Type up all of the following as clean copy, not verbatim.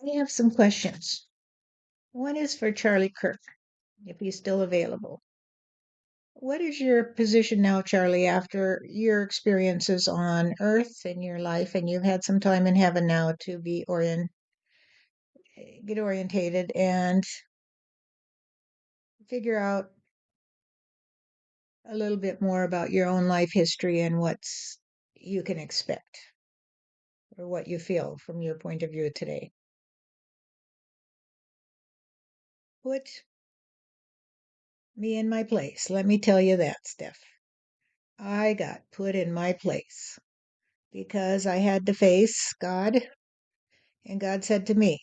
I have some questions. One is for Charlie Kirk, if he's still available. What is your position now, Charlie, after your experiences on Earth in your life, and you've had some time in heaven now to get orientated and figure out a little bit more about your own life history and what's you can expect or what you feel from your point of view today? Put me in my place. Let me tell you that, Steph. I got put in my place because I had to face God, and God said to me,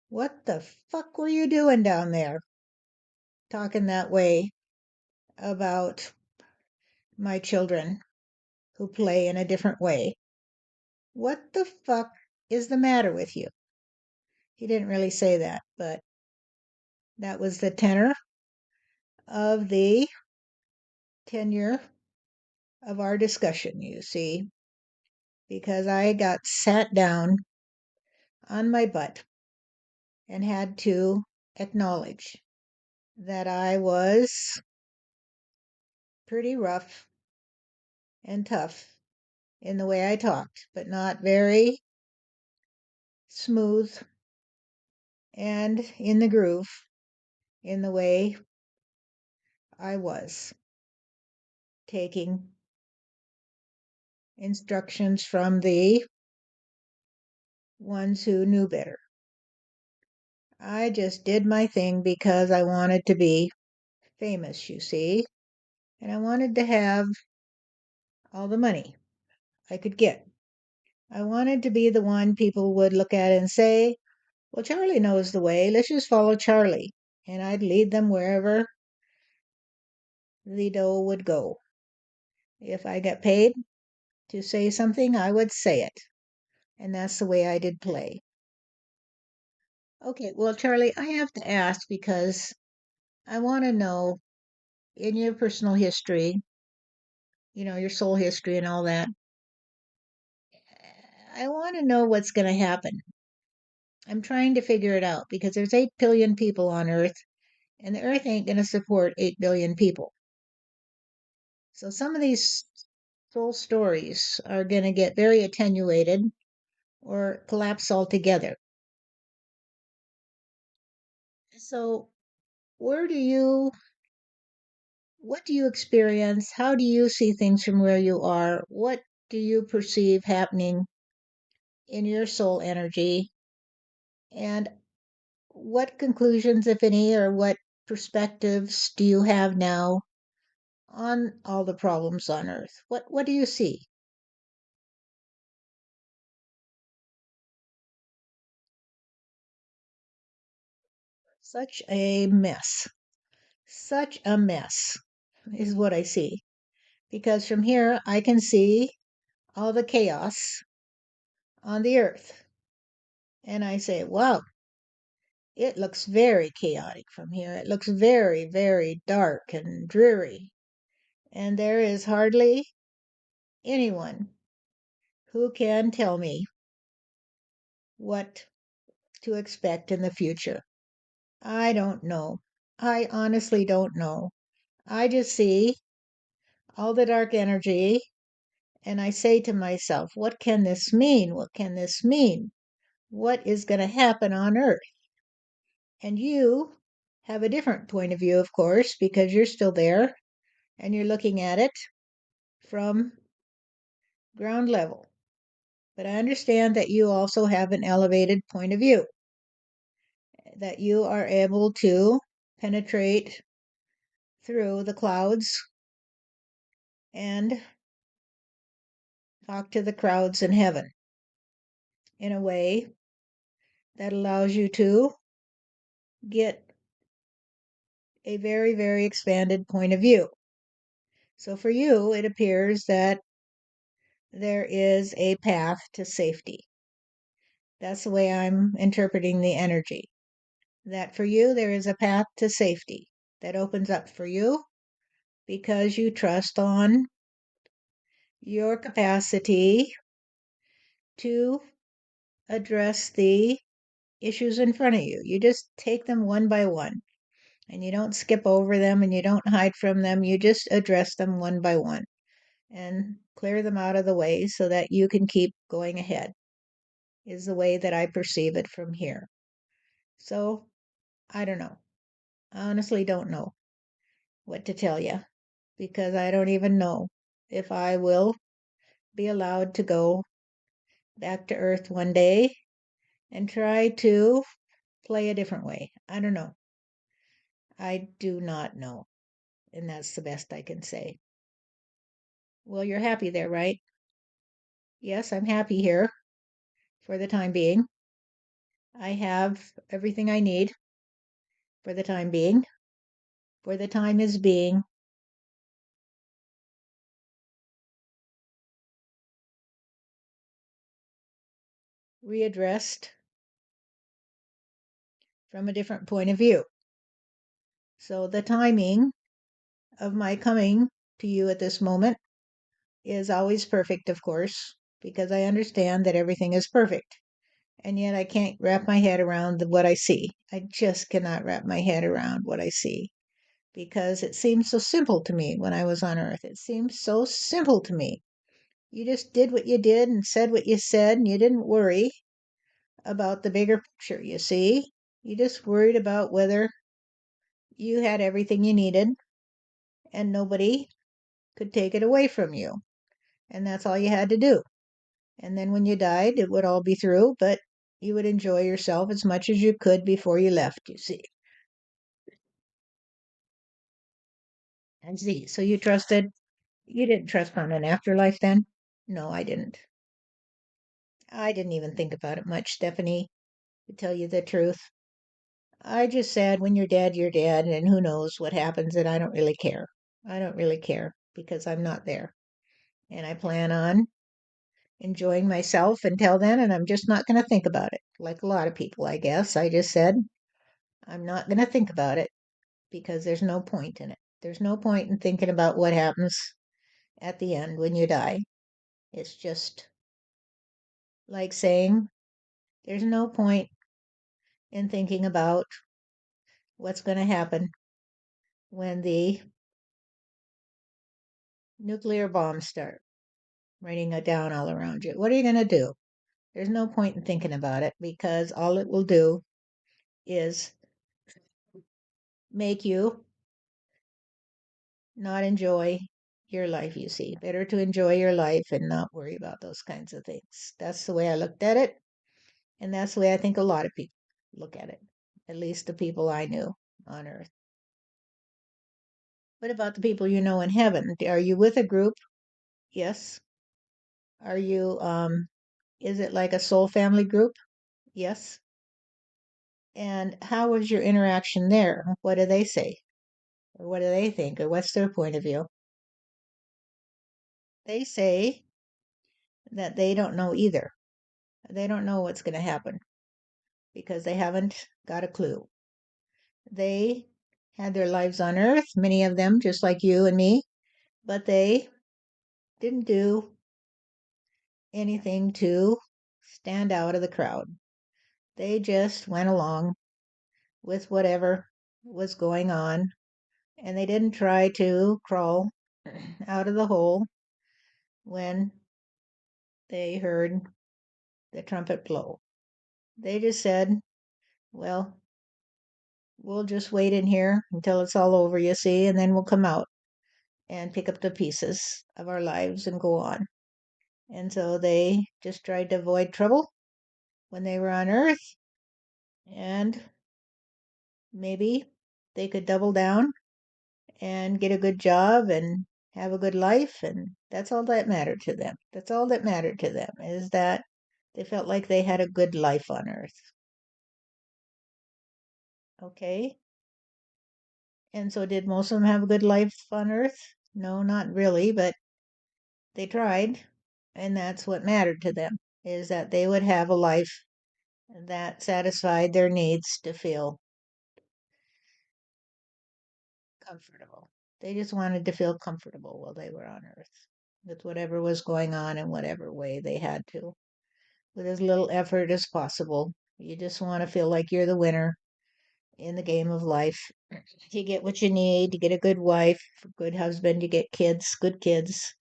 "What the fuck were you doing down there?" Talking that way about my children who play in a different way. What the fuck is the matter with you? He didn't really say that, but that was the tenor of the tenure of our discussion, you see, because I got sat down on my butt and had to acknowledge that I was pretty rough and tough in the way I talked, but not very smooth and in the groove in the way I was taking instructions from the ones who knew better. I just did my thing because I wanted to be famous, you see, and I wanted to have all the money I could get. I wanted to be the one people would look at and say, "Well, Charlie knows the way. Let's just follow Charlie." And I'd lead them wherever the dough would go. If I got paid to say something, I would say it. And that's the way I did play. Okay, well, Charlie, I have to ask because I want to know in your personal history, your soul history and all that, I want to know what's going to happen. I'm trying to figure it out because there's 8 billion people on Earth, and the Earth ain't going to support 8 billion people. So some of these soul stories are going to get very attenuated or collapse altogether. So, where do you, what do you experience? How do you see things from where you are? What do you perceive happening in your soul energy? And what conclusions, if any, or what perspectives do you have now on all the problems on Earth? What do you see? Such a mess. Such a mess is what I see. Because from here I can see all the chaos on the Earth. And I say, wow, it looks very chaotic from here. It looks very, very dark and dreary. And there is hardly anyone who can tell me what to expect in the future. I don't know. I honestly don't know. I just see all the dark energy and I say to myself, what can this mean? What can this mean? What is going to happen on Earth? And you have a different point of view, of course, because you're still there and you're looking at it from ground level. But I understand that you also have an elevated point of view, that you are able to penetrate through the clouds and talk to the crowds in heaven in a way that allows you to get a very, very expanded point of view. So for you, it appears that there is a path to safety. That's the way I'm interpreting the energy. That for you, there is a path to safety that opens up for you because you trust on your capacity to address the issues in front of you. You just take them one by one, and you don't skip over them and you don't hide from them. You just address them one by one and clear them out of the way so that you can keep going ahead, is the way that I perceive it from here. So I don't know. I honestly don't know what to tell you because I don't even know if I will be allowed to go back to Earth one day and try to play a different way. I don't know. I do not know. And that's the best I can say. Well, you're happy there, right? Yes, I'm happy here for the time being. I have everything I need for the time being. For the time is being readdressed from a different point of view. So the timing of my coming to you at this moment is always perfect, of course, because I understand that everything is perfect. And yet I can't wrap my head around what I see. I just cannot wrap my head around what I see because it seemed so simple to me when I was on Earth. It seemed so simple to me. You just did what you did and said what you said, and you didn't worry about the bigger picture, you see? You just worried about whether you had everything you needed and nobody could take it away from you. And that's all you had to do. And then when you died, it would all be through, but you would enjoy yourself as much as you could before you left, you see. And see, so you didn't trust on an afterlife then? No, I didn't. I didn't even think about it much, Stephanie, to tell you the truth. I just said when you're dead, and who knows what happens, and I don't really care. I don't really care because I'm not there. And I plan on enjoying myself until then, and I'm just not going to think about it. Like a lot of people, I guess. I just said, I'm not going to think about it because there's no point in it. There's no point in thinking about what happens at the end when you die. It's just like saying, there's no point in thinking about what's going to happen when the nuclear bombs start raining it down all around you. What are you going to do? There's no point in thinking about it because all it will do is make you not enjoy your life, you see. Better to enjoy your life and not worry about those kinds of things. That's the way I looked at it. And that's the way I think a lot of people look at it, at least the people I knew on earth. What about the people you know in heaven? Are you with a group? Yes. Are you, is it like a soul family group? Yes. And how was your interaction there? What do they say? Or what do they think? Or what's their point of view? They say that they don't know either. They don't know what's going to happen because they haven't got a clue. They had their lives on earth, many of them just like you and me, but they didn't do anything to stand out of the crowd. They just went along with whatever was going on, and they didn't try to crawl out of the hole when they heard the trumpet blow. They just said, well, we'll just wait in here until it's all over, you see, and then we'll come out and pick up the pieces of our lives and go on. And so they just tried to avoid trouble when they were on Earth, and maybe they could double down and get a good job and have a good life. And that's all that mattered to them. That's all that mattered to them is that they felt like they had a good life on Earth. Okay. And so, did most of them have a good life on Earth? No, not really, but they tried. And that's what mattered to them is that they would have a life that satisfied their needs to feel comfortable. They just wanted to feel comfortable while they were on Earth with whatever was going on in whatever way they had to, with as little effort as possible. You just want to feel like you're the winner in the game of life. You get what you need, you get a good wife, a good husband, you get kids, good kids,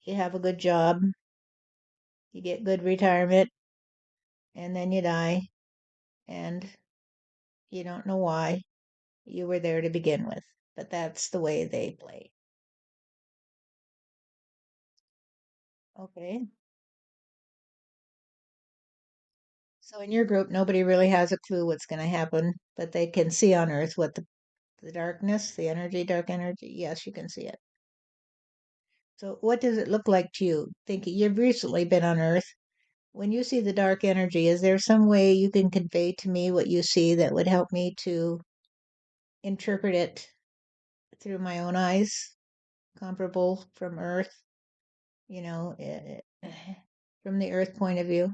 you have a good job, you get good retirement, and then you die, and you don't know why you were there to begin with. But that's the way they play. Okay. So in your group, nobody really has a clue what's going to happen, but they can see on Earth what the darkness, the energy, dark energy. Yes, you can see it. So what does it look like to you? Thinking you've recently been on Earth. When you see the dark energy, is there some way you can convey to me what you see that would help me to interpret it through my own eyes, comparable from Earth, you know, from the Earth point of view?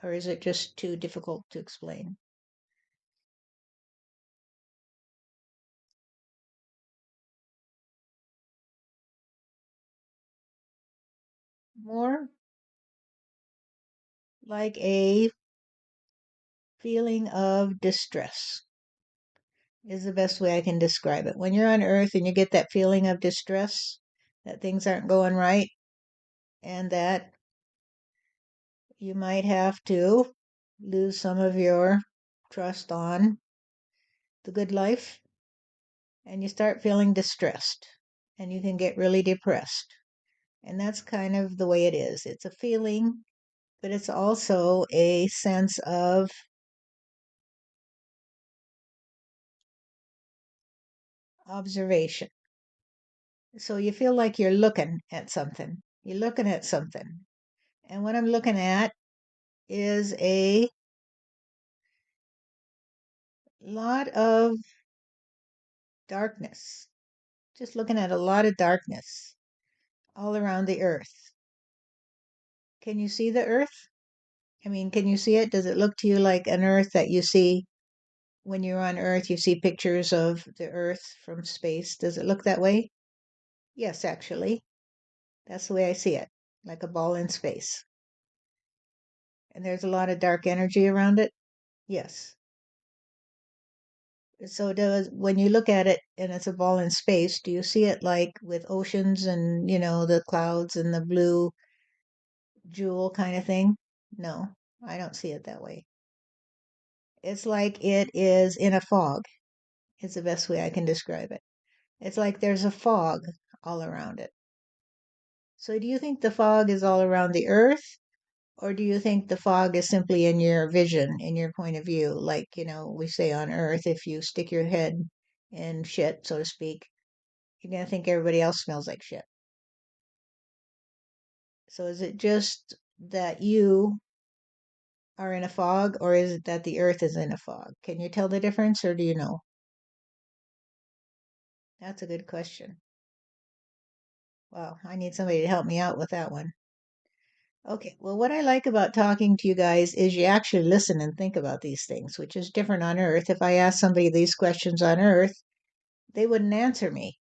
Or is it just too difficult to explain? More like a feeling of distress is the best way I can describe it. When you're on Earth and you get that feeling of distress, that things aren't going right, and that you might have to lose some of your trust on the good life, and you start feeling distressed, and you can get really depressed. And that's kind of the way it is. It's a feeling, but it's also a sense of observation. So you feel like you're looking at something. You're looking at something. And what I'm looking at is a lot of darkness. Just looking at a lot of darkness all around the earth. Can you see the earth? I mean, can you see it? Does it look to you like an earth that you see when you're on earth? You see pictures of the earth from space. Does it look that way? Yes, actually. That's the way I see it, like a ball in space. And there's a lot of dark energy around it. Yes. So does when you look at it and it's a ball in space, do you see it like with oceans and, the clouds and the blue jewel kind of thing? No, I don't see it that way. It's like it is in a fog. It's the best way I can describe it. It's like there's a fog all around it. So do you think the fog is all around the earth, or do you think the fog is simply in your vision, in your point of view? Like, we say on earth, if you stick your head in shit, so to speak, you're going to think everybody else smells like shit. So is it just that you are in a fog, or is it that the earth is in a fog? Can you tell the difference, or do you know? That's a good question. Wow, I need somebody to help me out with that one. Okay, well, what I like about talking to you guys is you actually listen and think about these things, which is different on Earth. If I ask somebody these questions on Earth, they wouldn't answer me.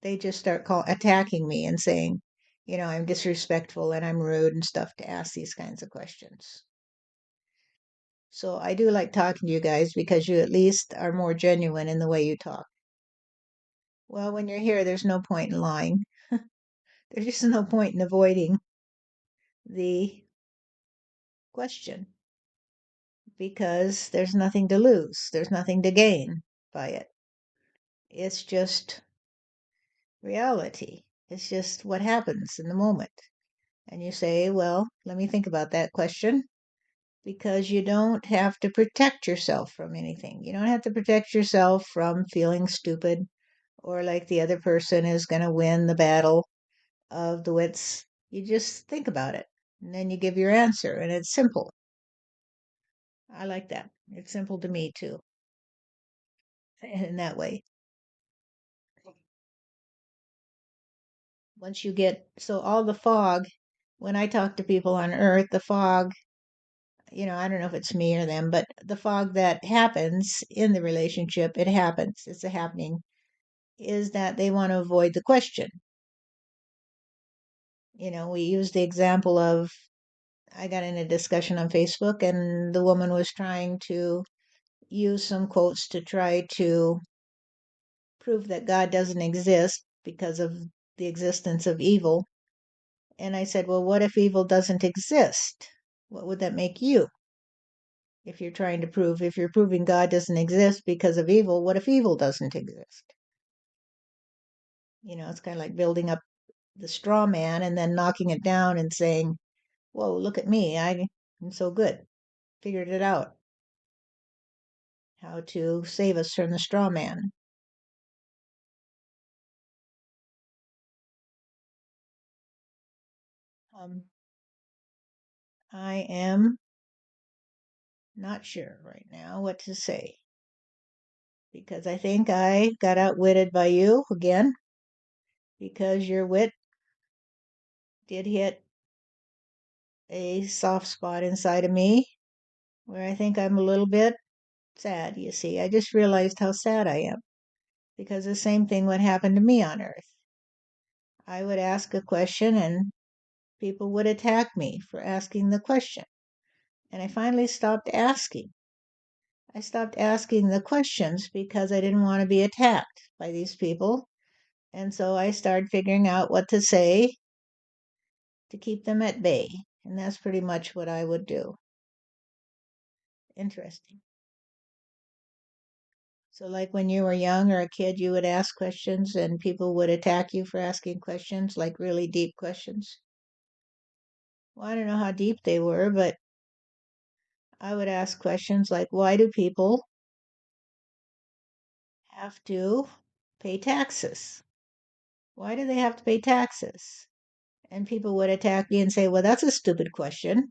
They just start attacking me and saying, I'm disrespectful and I'm rude and stuff to ask these kinds of questions. So I do like talking to you guys because you at least are more genuine in the way you talk. Well, when you're here, there's no point in lying. There's just no point in avoiding the question because there's nothing to lose, there's nothing to gain by it. It's just reality. It's just what happens in the moment. And you say, well, let me think about that question because you don't have to protect yourself from anything. You don't have to protect yourself from feeling stupid or like the other person is going to win the battle of the wits. You just think about it and then you give your answer, and it's simple. I like that. It's simple to me too, in that way. Once you get so all the fog, when I talk to people on Earth, the fog, I don't know if it's me or them, but the fog that happens in the relationship, it happens, it's a happening, is that they want to avoid the question. We use the example of I got in a discussion on Facebook, and the woman was trying to use some quotes to try to prove that God doesn't exist because of the existence of evil. And I said, well, what if evil doesn't exist? What would that make you? If you're proving God doesn't exist because of evil, what if evil doesn't exist? It's kind of like building up the straw man and then knocking it down and saying, whoa, look at me. I'm so good. Figured it out how to save us from the straw man. Um, I am not sure right now what to say because I think I got outwitted by you again because your wit did hit a soft spot inside of me where I think I'm a little bit sad, you see. I just realized how sad I am because the same thing would happen to me on Earth. I would ask a question and people would attack me for asking the question. And I finally stopped asking. I stopped asking the questions because I didn't want to be attacked by these people. And so I started figuring out what to say to keep them at bay. And that's pretty much what I would do. Interesting. So, like when you were young or a kid, you would ask questions and people would attack you for asking questions, like really deep questions. Well, I don't know how deep they were, but I would ask questions like, why do people have to pay taxes? Why do they have to pay taxes? And people would attack me and say, well, that's a stupid question.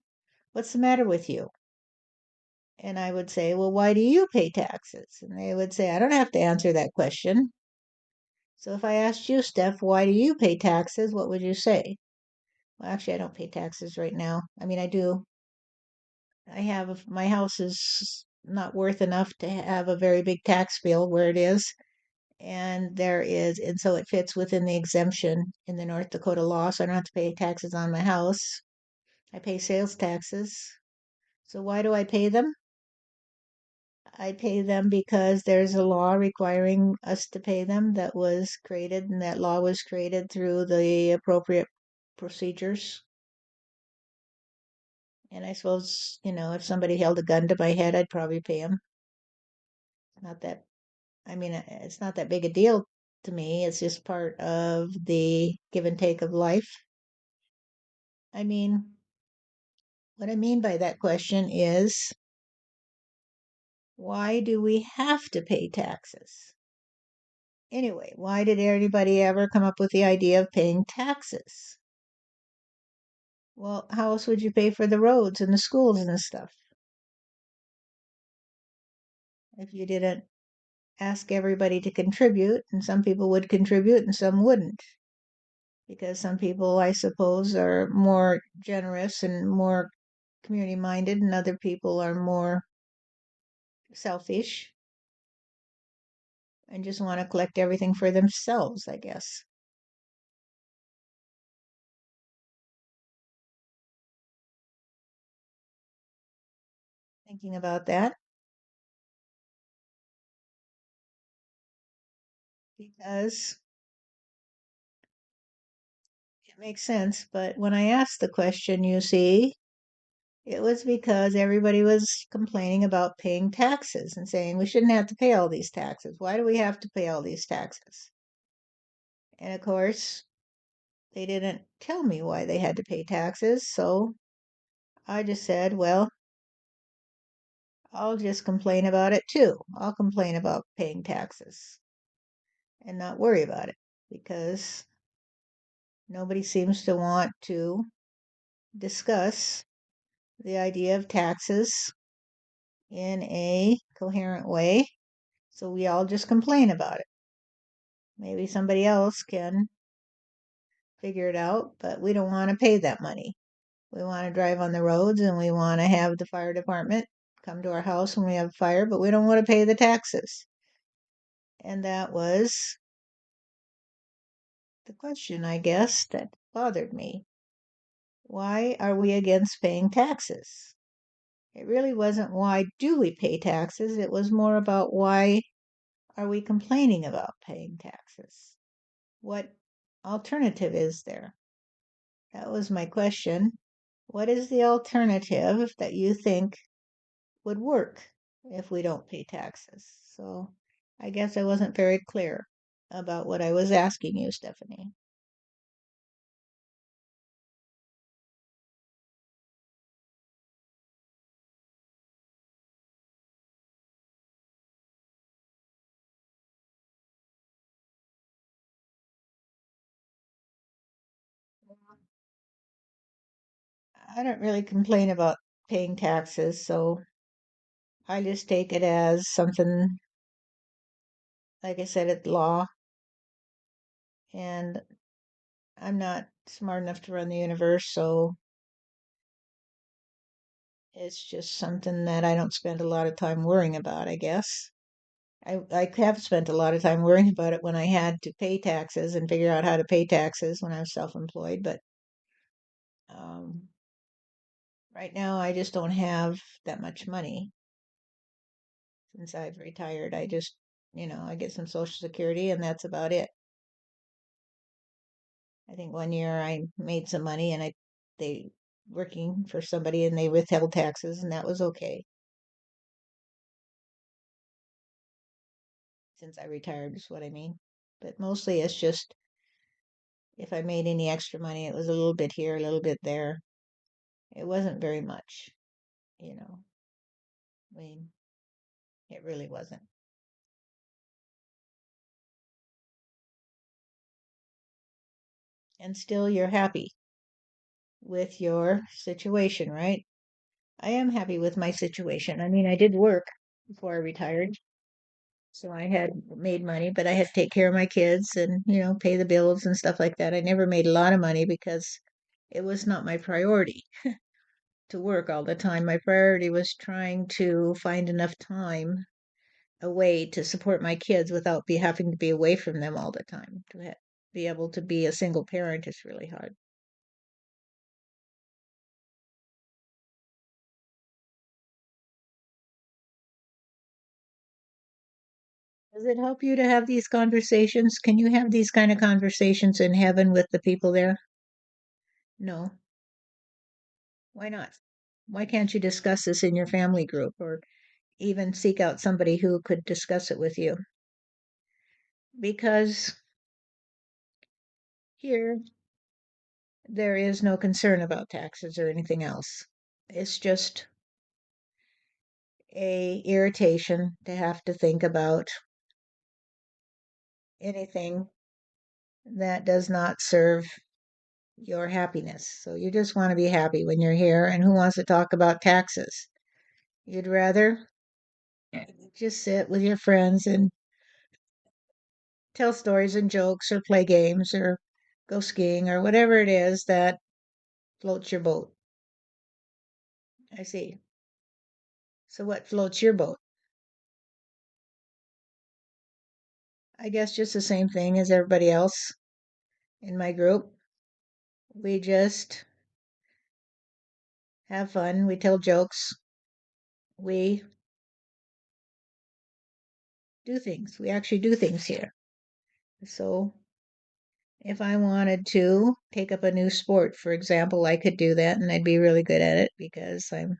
What's the matter with you? And I would say, well, why do you pay taxes? And they would say, I don't have to answer that question. So if I asked you, Steph, why do you pay taxes? What would you say? Well, actually, I don't pay taxes right now. I mean, I do. My house is not worth enough to have a very big tax bill where it is. And so it fits within the exemption in the North Dakota law. So I don't have to pay taxes on my house. I pay sales taxes. So why do I pay them? I pay them because there's a law requiring us to pay them that was created, and that law was created through the appropriate procedures. And I suppose, if somebody held a gun to my head, I'd probably pay them. Not that, I mean, it's not that big a deal to me. It's just part of the give and take of life. I mean, what I mean by that question is, why do we have to pay taxes? Anyway, why did anybody ever come up with the idea of paying taxes? Well, how else would you pay for the roads and the schools and stuff if you didn't ask everybody to contribute? And some people would contribute and some wouldn't. Because some people, I suppose, are more generous and more community minded, and other people are more selfish and just want to collect everything for themselves, I guess. Thinking about that because it makes sense. But when I asked the question, you see, it was because everybody was complaining about paying taxes and saying we shouldn't have to pay all these taxes. Why do we have to pay all these taxes? And of course, they didn't tell me why they had to pay taxes. So I just said, well, I'll just complain about it too. I'll complain about paying taxes and not worry about it because nobody seems to want to discuss the idea of taxes in a coherent way. So we all just complain about it. Maybe somebody else can figure it out, but we don't want to pay that money. We want to drive on the roads and we want to have the fire department come to our house when we have a fire, but we don't want to pay the taxes. And that was the question, I guess, that bothered me. Why are we against paying taxes? It really wasn't why do we pay taxes, it was more about why are we complaining about paying taxes? What alternative is there? That was my question. What is the alternative that you think would work if we don't pay taxes? So I guess I wasn't very clear about what I was asking you, Stephanie. I don't really complain about paying taxes, so I just take it as something, like I said, it's law, and I'm not smart enough to run the universe, so it's just something that I don't spend a lot of time worrying about, I guess. I have spent a lot of time worrying about it when I had to pay taxes and figure out how to pay taxes when I was self-employed, but um, right now I just don't have that much money since I've retired. I just, I get some Social Security and that's about it. I think one year I made some money and they working for somebody and they withheld taxes and that was okay since I retired is what I mean. But mostly it's just if I made any extra money, it was a little bit here, a little bit there. It wasn't very much, you know. I mean, it really wasn't. And still you're happy with your situation, right? I am happy with my situation. I mean, I did work before I retired. So I had made money, but I had to take care of my kids and, pay the bills and stuff like that. I never made a lot of money because it was not my priority to work all the time. My priority was trying to find enough time away to support my kids without be having to be away from them all the time. Be able to be a single parent is really hard. Does it help you to have these conversations? Can you have these kind of conversations in heaven with the people there? No. Why not? Why can't you discuss this in your family group or even seek out somebody who could discuss it with you? Because here there is no concern about taxes or anything else. It's just a irritation to have to think about anything that does not serve your happiness. So you just want to be happy when you're here, and who wants to talk about taxes? You'd rather just sit with your friends and tell stories and jokes or play games or go skiing or whatever it is that floats your boat. I see. So what floats your boat? I guess just the same thing as everybody else in my group. We just have fun, we tell jokes, we do things. We actually do things here. So if I wanted to take up a new sport, for example, I could do that and I'd be really good at it because I'm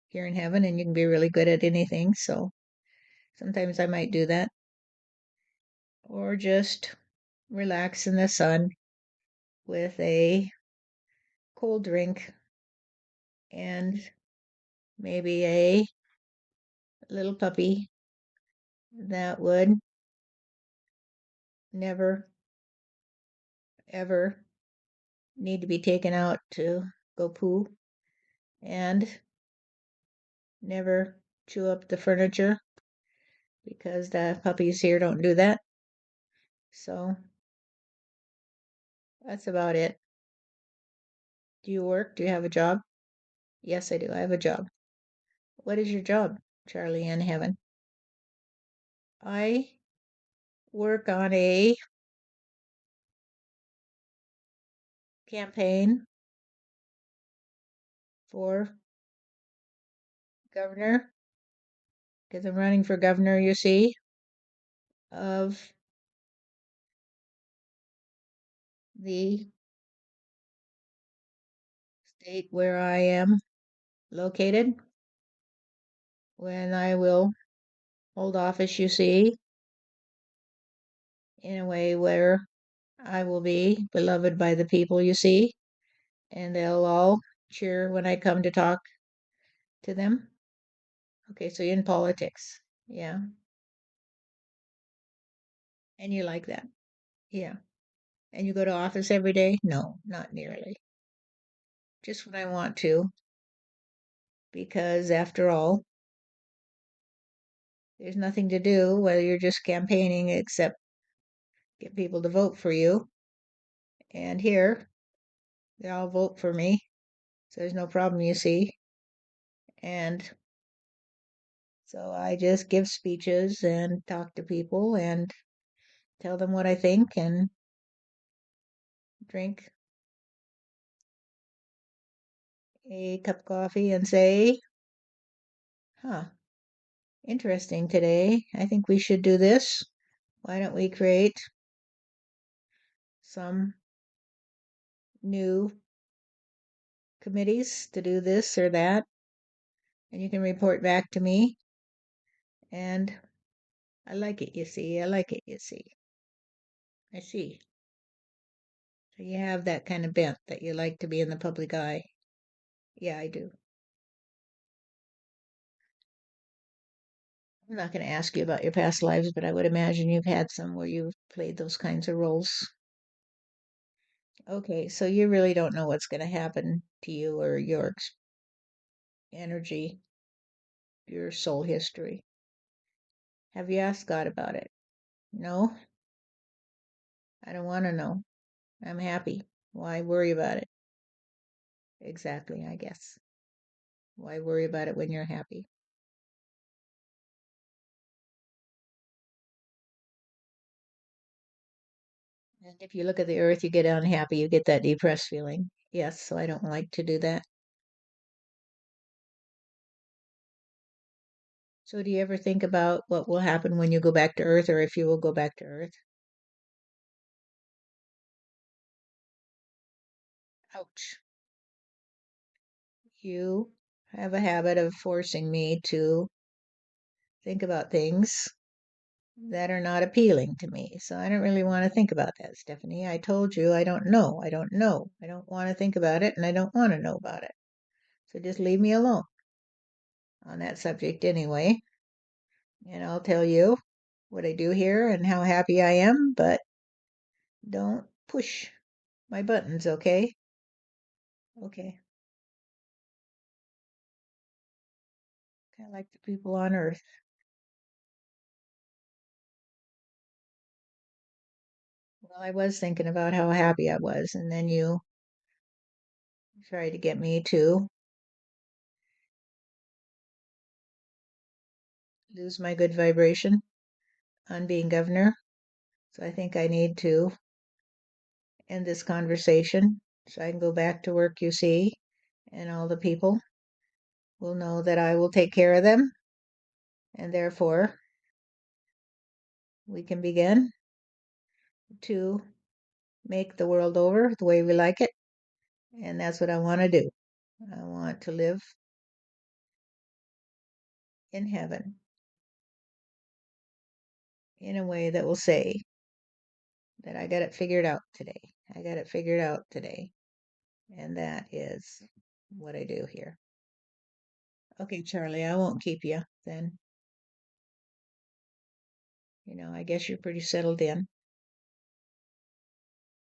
here in heaven and you can be really good at anything. So sometimes I might do that or just relax in the sun with a cold drink and maybe a little puppy that would never, ever need to be taken out to go poo and never chew up the furniture because the puppies here don't do that. So that's about it. Do you work? Do you have a job? Yes, I do. I have a job. What is your job, Charlie in heaven? I work on a campaign for governor, because I'm running for governor, you see, of the state where I am located, when I will hold office, you see, in a way where I will be beloved by the people, you see, and they'll all cheer when I come to talk to them. Okay, so you're in politics. Yeah. And you like that. Yeah. And you go to office every day? No, not nearly. Just when I want to, because after all, there's nothing to do whether you're just campaigning except get people to vote for you. And here, they all vote for me. So there's no problem, you see. And so I just give speeches and talk to people and tell them what I think and drink a cup of coffee and say, huh, interesting today. I think we should do this. Why don't we create some new committees to do this or that? And you can report back to me. And I like it, you see. I like it, you see. I see. So you have that kind of bent that you like to be in the public eye. Yeah, I do. I'm not going to ask you about your past lives, but I would imagine you've had some where you've played those kinds of roles. Okay, so you really don't know what's going to happen to you or your energy, your soul history. Have you asked God about it? No, I don't want to know. I'm happy. Why worry about it? Exactly, I guess. Why worry about it when you're happy? And if you look at the earth, you get unhappy, you get that depressed feeling. Yes, so I don't like to do that. So do you ever think about what will happen when you go back to earth or if you will go back to earth? Ouch. You have a habit of forcing me to think about things that are not appealing to me. So I don't really want to think about that, Stephanie. I told you I don't know. I don't know. I don't want to think about it and I don't want to know about it. So just leave me alone on that subject anyway. And I'll tell you what I do here and how happy I am, but don't push my buttons, okay? Okay. Kind of like the people on earth. Well, I was thinking about how happy I was, and then you tried to get me to lose my good vibration on being governor. So I think I need to end this conversation so I can go back to work, you see, and all the people will know that I will take care of them, and therefore we can begin to make the world over the way we like it. And that's what I want to do. I want to live in heaven in a way that will say that I got it figured out today. I got it figured out today. And that is what I do here. Okay, Charlie, I won't keep you then. I guess you're pretty settled in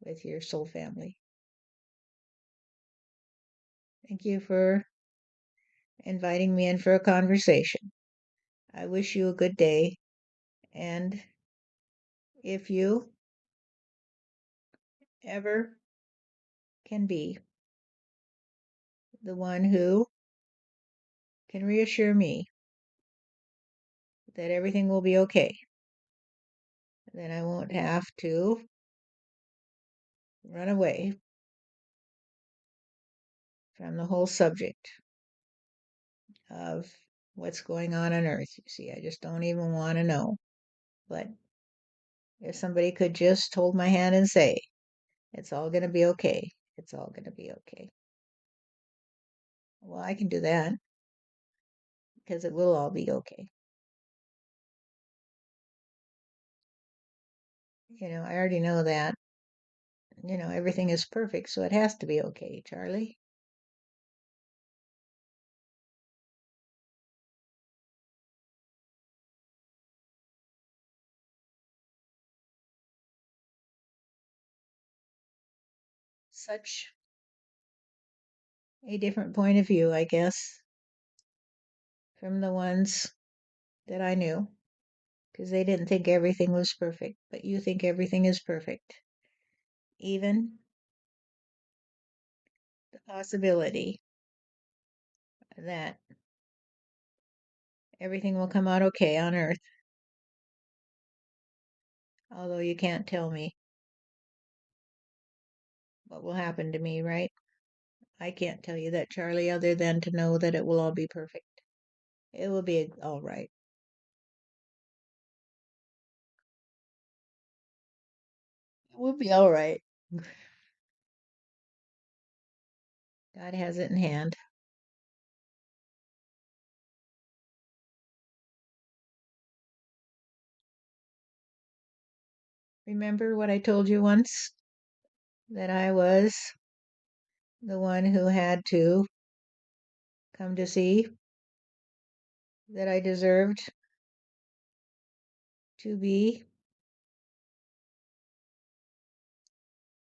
with your soul family. Thank you for inviting me in for a conversation. I wish you a good day. And if you ever can be the one who can reassure me that everything will be okay, then I won't have to run away from the whole subject of what's going on Earth. You see, I just don't even want to know. But if somebody could just hold my hand and say, it's all going to be okay. It's all going to be okay. Well, I can do that because it will all be okay. I already know that. Everything is perfect, so it has to be okay, Charlie. Such a different point of view, I guess, from the ones that I knew, because they didn't think everything was perfect, but you think everything is perfect. Even the possibility that everything will come out okay on Earth, although you can't tell me what will happen to me, right? I can't tell you that, Charlie, other than to know that it will all be perfect. It will be all right. It will be all right. God has it in hand. Remember what I told you once? That I was the one who had to come to see that I deserved to be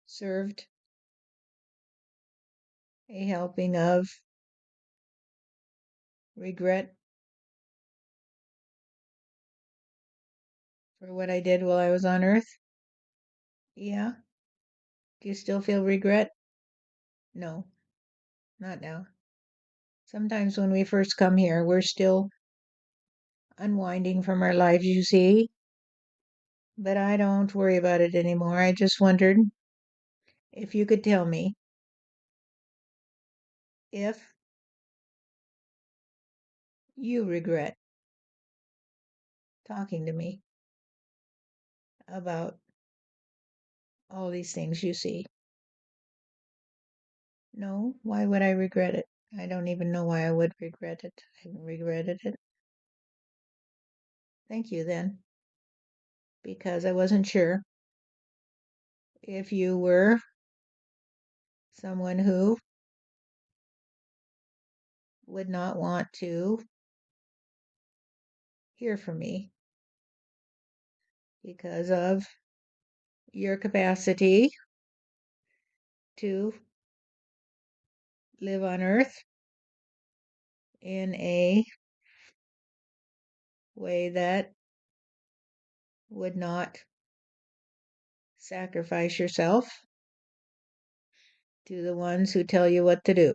served a helping of regret for what I did while I was on Earth? Yeah. Do you still feel regret? No, not now. Sometimes when we first come here, we're still unwinding from our lives, you see. But I don't worry about it anymore. I just wondered if you could tell me if you regret talking to me about all these things you see. No, why would I regret it? I don't even know why I would regret it. I haven't regretted it. Thank you then, because I wasn't sure if you were someone who would not want to hear from me because of your capacity to live on earth in a way that would not sacrifice yourself to the ones who tell you what to do.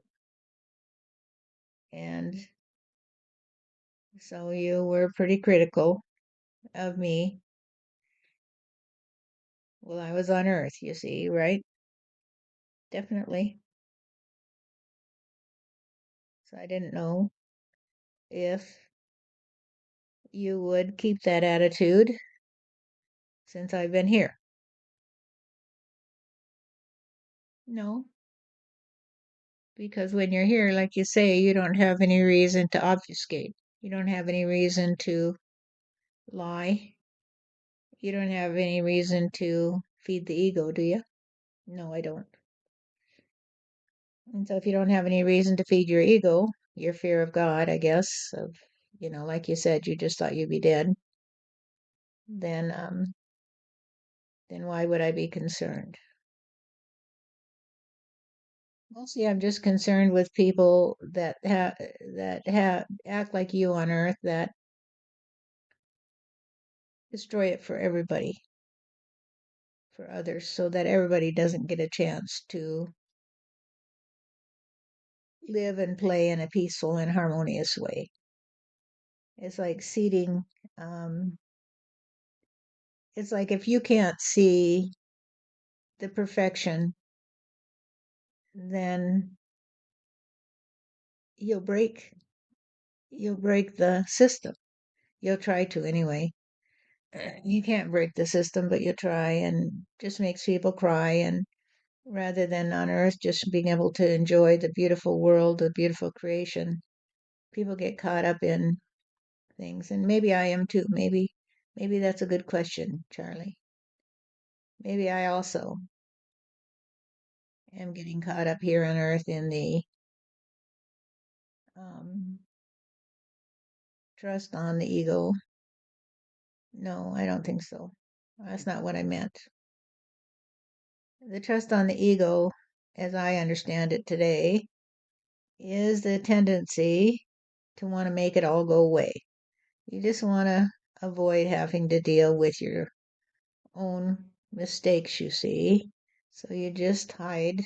And so you were pretty critical of me while I was on earth, you see, right? Definitely. So I didn't know if you would keep that attitude since I've been here. No, because when you're here, like you say, you don't have any reason to obfuscate. You don't have any reason to lie. You don't have any reason to feed the ego, do you? No, I don't. And so if you don't have any reason to feed your ego, your fear of God, I guess, of, like you said, you just thought you'd be dead, then then why would I be concerned? Mostly I'm just concerned with people that act like you on earth that destroy it for everybody, for others, so that everybody doesn't get a chance to live and play in a peaceful and harmonious way. It's like seeding. Um, it's like if you can't see the perfection, then you'll break you'll break the system. You'll try to anyway. You can't break the system, but you try, and just makes people cry. And rather than on earth just being able to enjoy the beautiful world, the beautiful creation, people get caught up in things. And maybe I am too. Maybe that's a good question, Charlie. Maybe I also am getting caught up here on earth in the um, trust on the ego. No, I don't think so. That's not what I meant. The trust on the ego, as I understand it today, is the tendency to want to make it all go away. You just want to avoid having to deal with your own mistakes, you see. So you just hide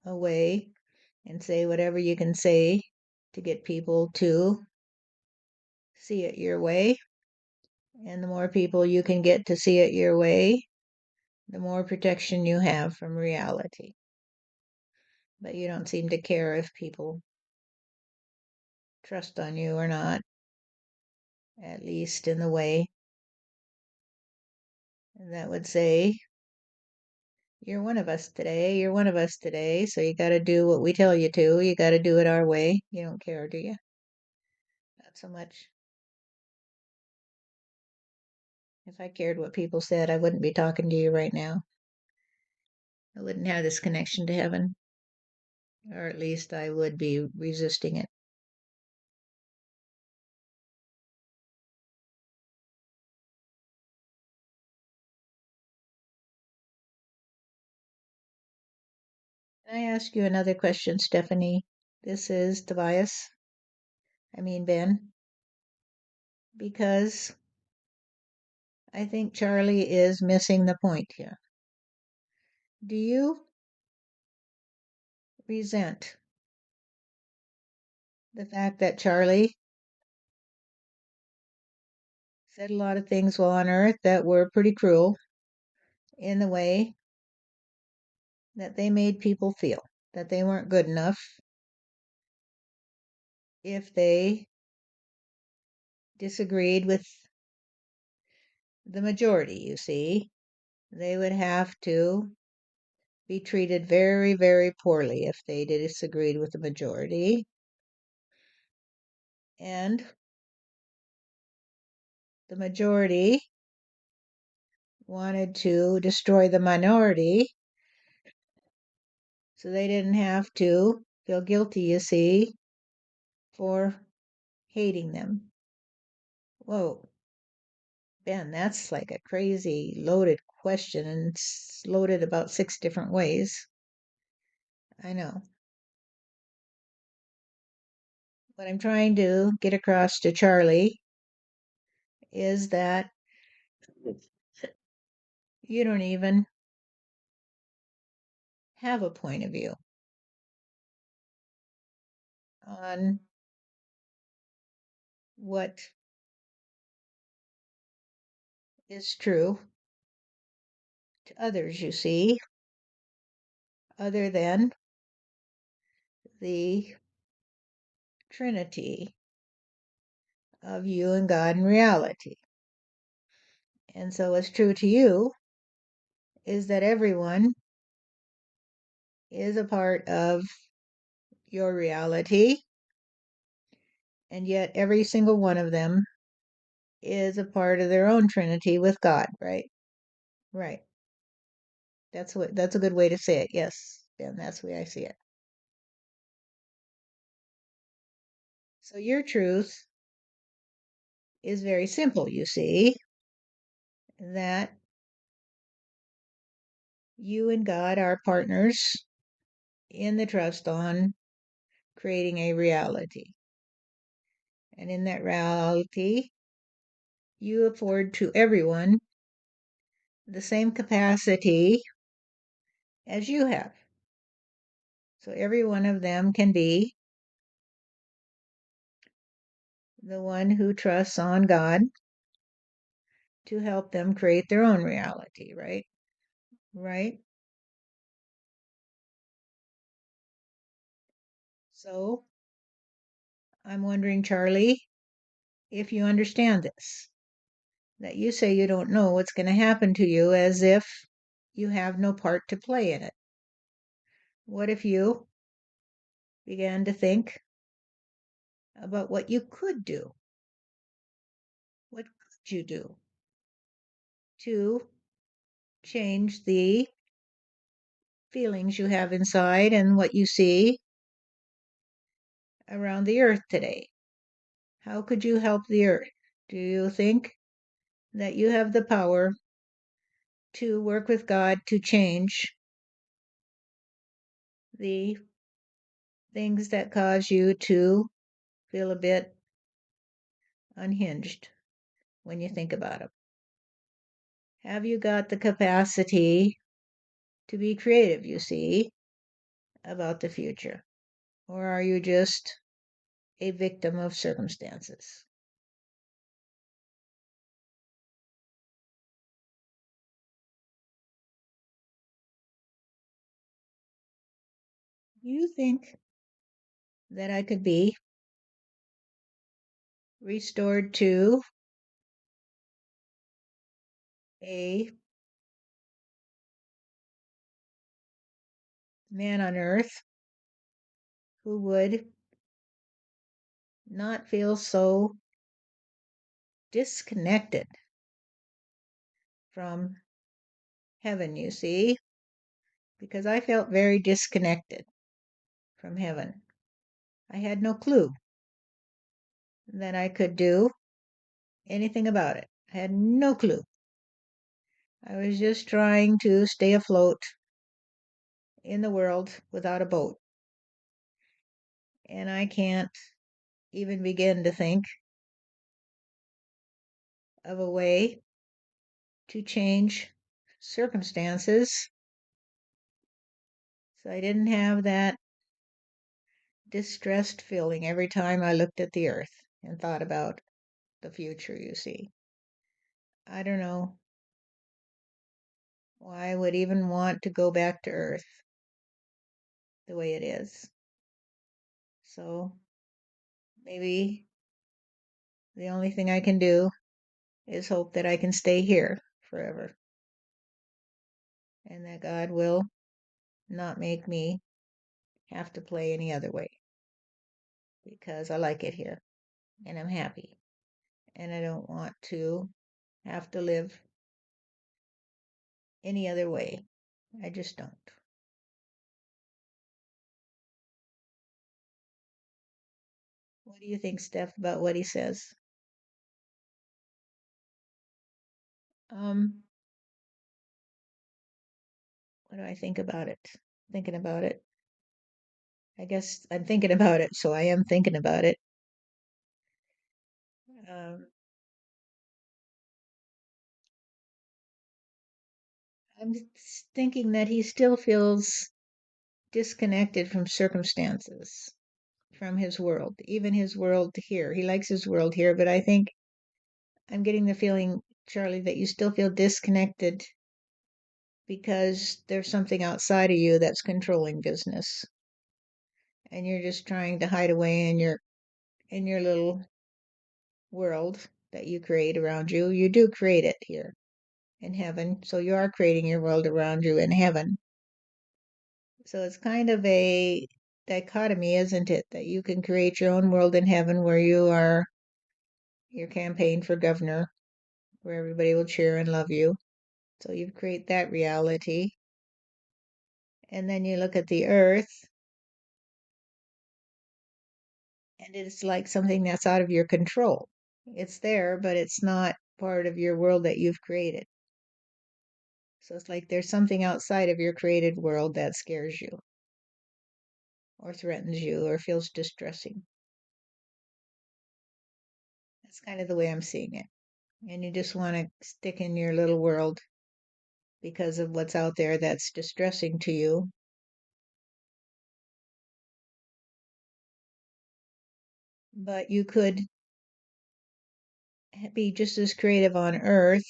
away and say whatever you can say to get people to see it your way. And the more people you can get to see it your way, the more protection you have from reality. But you don't seem to care if people trust on you or not, at least in the way that would say, you're one of us today, you're one of us today, so you got to do what we tell you to. You got to do it our way. You don't care, do you? Not so much. If I cared what people said, I wouldn't be talking to you right now. I wouldn't have this connection to heaven, or at least I would be resisting it. Can I ask you another question, Stephanie? This is Tobias. I mean, Ben, because I think Charlie is missing the point here. Do you resent the fact that Charlie said a lot of things while on Earth that were pretty cruel in the way that they made people feel that they weren't good enough if they disagreed with the majority, you see? They would have to be treated very, very poorly if they disagreed with the majority. And the majority wanted to destroy the minority so they didn't have to feel guilty, you see, for hating them. Whoa, Ben, that's like a crazy loaded question, and it's loaded about 6 different ways. I know. What I'm trying to get across to Charlie is that you don't even have a point of view on what is true to others, you see, other than the trinity of you and God and reality. And so, what's true to you is that everyone is a part of your reality, and yet every single one of them is a part of their own trinity with God, right? Right. That's a good way to say it. Yes, and that's the way I see it. So your truth is very simple, you see, that you and God are partners in the trust on creating a reality. And in that reality, you afford to everyone the same capacity as you have. So every one of them can be the one who trusts on God to help them create their own reality, right? Right? So I'm wondering, Charlie, if you understand this, that you say you don't know what's going to happen to you as if you have no part to play in it. What if you began to think about what you could do? What could you do to change the feelings you have inside and what you see around the earth today? How could you help the earth? Do you think that you have the power to work with God to change the things that cause you to feel a bit unhinged when you think about them? Have you got the capacity to be creative, you see, about the future? Or are you just a victim of circumstances? You think that I could be restored to a man on earth who would not feel so disconnected from heaven, you see, because I felt very disconnected from heaven. I had no clue that I could do anything about it. I had no clue. I was just trying to stay afloat in the world without a boat. And I can't even begin to think of a way to change circumstances so I didn't have that distressed feeling every time I looked at the earth and thought about the future, you see. I don't know why I would even want to go back to earth the way it is. So maybe the only thing I can do is hope that I can stay here forever and that God will not make me have to play any other way because I like it here and I'm happy and I don't want to have to live any other way. I just don't. What do you think, Steph, about what he says? Um, what do I think about it? Thinking about it. I guess I'm thinking about it, so I am thinking about it. Um, I'm thinking that he still feels disconnected from circumstances, from his world, even his world here. He likes his world here, but I think I'm getting the feeling, Charlie, that you still feel disconnected because there's something outside of you that's controlling business, and you're just trying to hide away in your little world that you create around you. You do create it here in heaven, so you are creating your world around you in heaven. So it's kind of a dichotomy, isn't it? That you can create your own world in heaven where you are your campaign for governor, where everybody will cheer and love you. So you create that reality. And then you look at the earth, and it's like something that's out of your control. It's there, but it's not part of your world that you've created. So it's like there's something outside of your created world that scares you, or threatens you, or feels distressing. That's kind of the way I'm seeing it. And you just want to stick in your little world because of what's out there that's distressing to you. But you could be just as creative on Earth.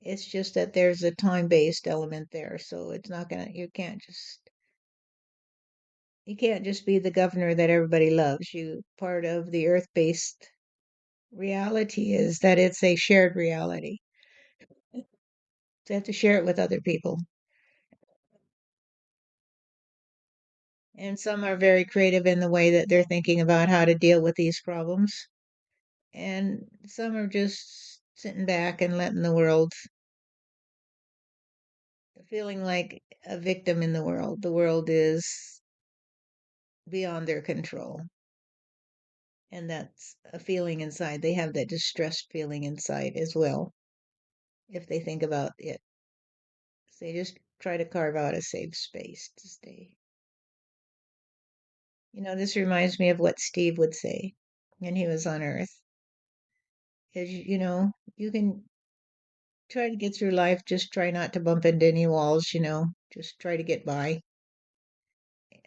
It's just that there's a time based element there. So it's not going to, you can't just You can't just be the governor that everybody loves. You part of the earth-based reality is that it's a shared reality. So you have to share it with other people. And some are very creative in the way that they're thinking about how to deal with these problems. And some are just sitting back and letting the world, feeling like a victim in the world. The world is beyond their control. And that's a feeling inside. They have that distressed feeling inside as well, if they think about it. So they just try to carve out a safe space to stay. This reminds me of what Steve would say when he was on Earth. Is, you can try to get through life, just try not to bump into any walls, just try to get by.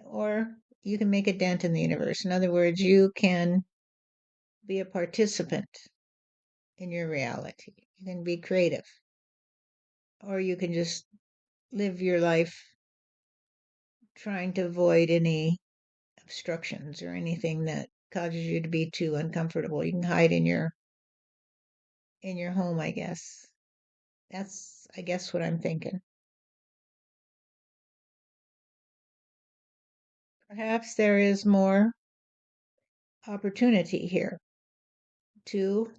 Or you can make a dent in the universe. In other words, you can be a participant in your reality. You can be creative. Or you can just live your life trying to avoid any obstructions or anything that causes you to be too uncomfortable. You can hide in your home, I guess. That's I guess what I'm thinking. Perhaps there is more opportunity here to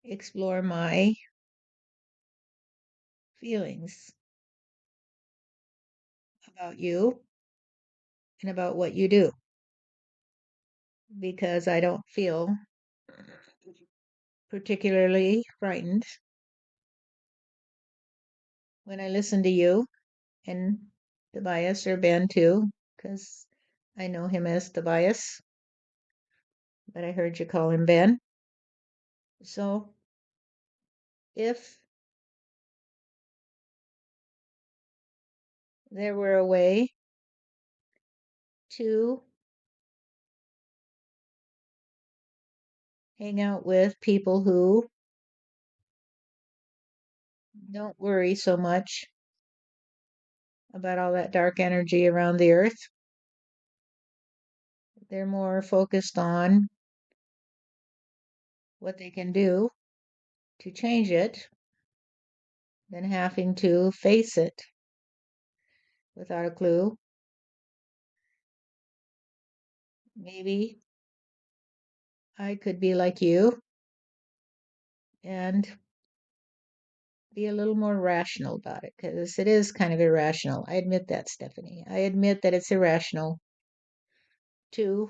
explore my feelings about you and about what you do because I don't feel particularly frightened when I listen to you and Tobias or Ben too, because I know him as Tobias, but I heard you call him Ben. So if there were a way to hang out with people who don't worry so much about all that dark energy around the earth, they're more focused on what they can do to change it than having to face it without a clue. Maybe I could be like you and be a little more rational about it because it is kind of irrational. I admit that, Stephanie. I admit that it's irrational to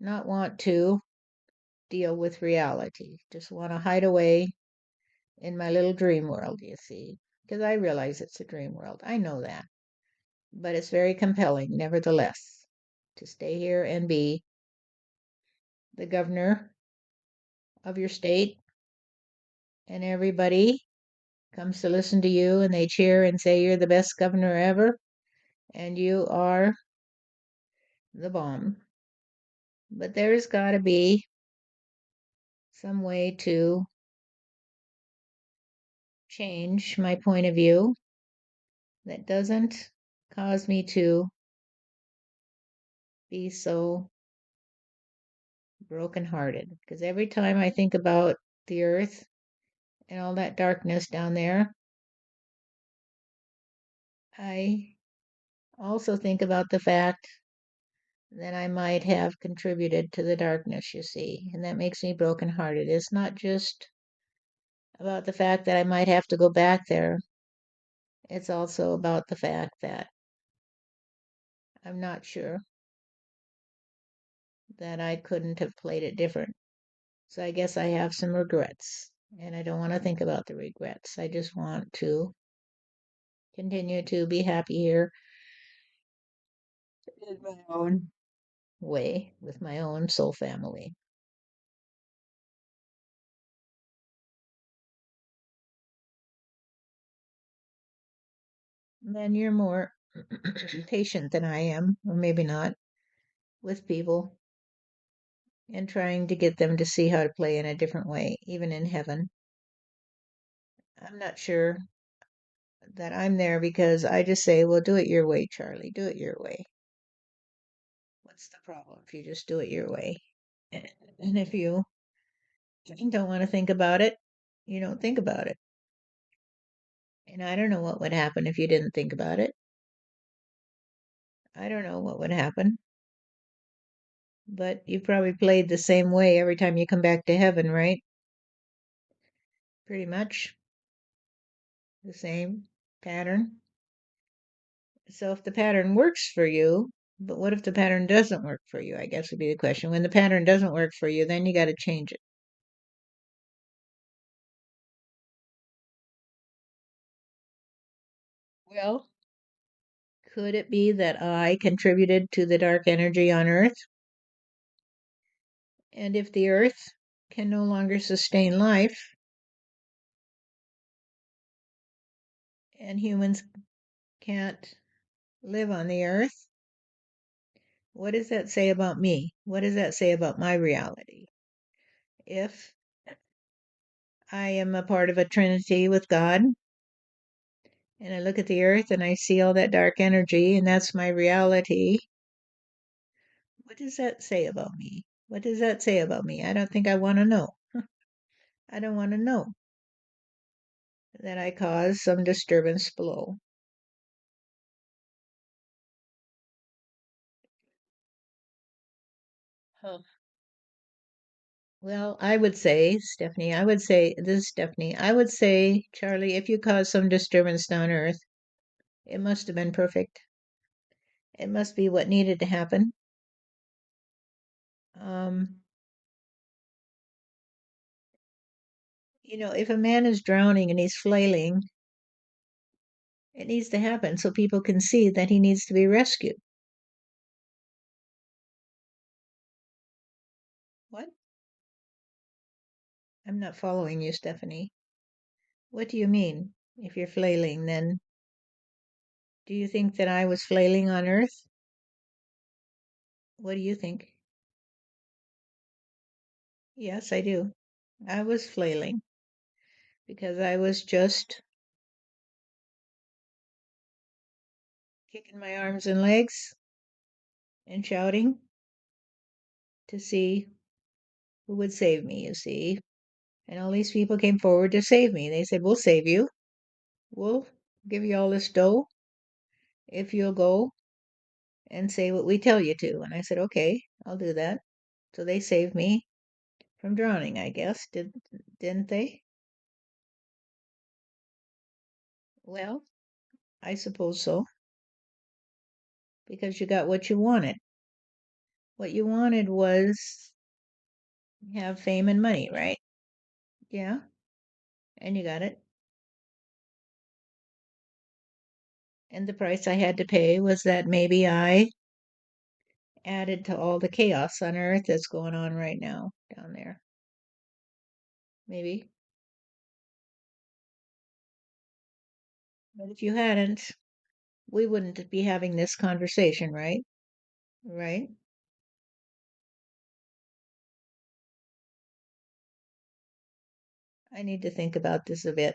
not want to deal with reality, just want to hide away in my little dream world, you see, because I realize it's a dream world. I know that. But it's very compelling, nevertheless, to stay here and be the governor of your state, and everybody comes to listen to you and they cheer and say you're the best governor ever and you are the bomb. But there's got to be some way to change my point of view that doesn't cause me to be so brokenhearted. Because every time I think about the earth and all that darkness down there, I also think about the fact that I might have contributed to the darkness, you see, and that makes me brokenhearted. It's not just about the fact that I might have to go back there, it's also about the fact that I'm not sure that I couldn't have played it different. So I guess I have some regrets, and I don't want to think about the regrets. I just want to continue to be happy here in my own way with my own soul family. Then you're more patient than I am, or maybe not, with people and trying to get them to see how to play in a different way, even in heaven. I'm not sure that I'm there because I just say, well, do it your way, Charlie. Do it your way. What's the problem if you just do it your way? And if you don't want to think about it, you don't think about it. And I don't know what would happen if you didn't think about it. I don't know what would happen. But you probably played the same way every time you come back to heaven, right? Pretty much the same pattern. So if the pattern works for you, but what if the pattern doesn't work for you? I guess would be the question. When the pattern doesn't work for you, then you got to change it. Well, could it be that I contributed to the dark energy on Earth? And if the Earth can no longer sustain life and humans can't live on the Earth, what does that say about me? What does that say about my reality? If I am a part of a trinity with God and I look at the earth and I see all that dark energy and that's my reality, what does that say about me? What does that say about me? I don't think I want to know. I don't want to know that I caused some disturbance below. Huh. Well, I would say, Stephanie, I would say, this is Stephanie, I would say, Charlie, if you caused some disturbance down earth, it must have been perfect. It must be what needed to happen. Um, if a man is drowning and he's flailing, it needs to happen so people can see that he needs to be rescued. What? I'm not following you, Stephanie. What do you mean? If you're flailing, then do you think that I was flailing on Earth? What do you think? Yes, I do. I was flailing because I was just kicking my arms and legs and shouting to see who would save me, you see. And all these people came forward to save me. They said, we'll save you. We'll give you all this dough if you'll go and say what we tell you to. And I said, okay, I'll do that. So they saved me from drowning, I guess. Didn't they? Well, I suppose so, because you got what you wanted. What you wanted was have fame and money, right? Yeah, and you got it. And the price I had to pay was that maybe I added to all the chaos on Earth that's going on right now down there. Maybe. But if you hadn't, we wouldn't be having this conversation, right? Right? I need to think about this a bit.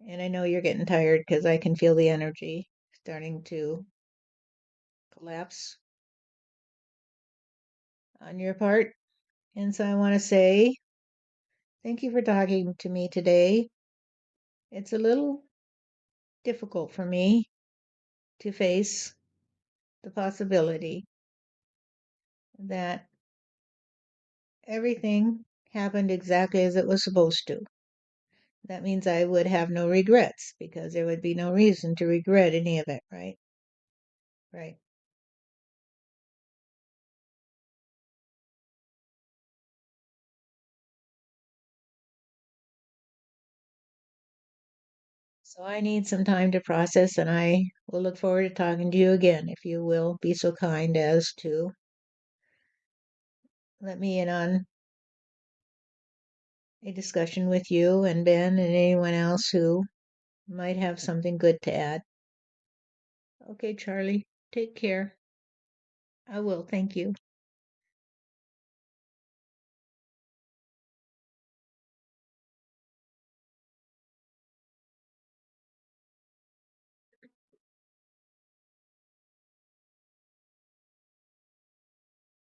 And I know you're getting tired because I can feel the energy starting to collapse on your part. And so I want to say thank you for talking to me today. It's a little difficult for me to face the possibility that everything happened exactly as it was supposed to. That means I would have no regrets because there would be no reason to regret any of it, right? Right. So I need some time to process, and I will look forward to talking to you again if you will be so kind as to let me in on a discussion with you and Ben and anyone else who might have something good to add. Okay, Charlie, take care. I will. Thank you.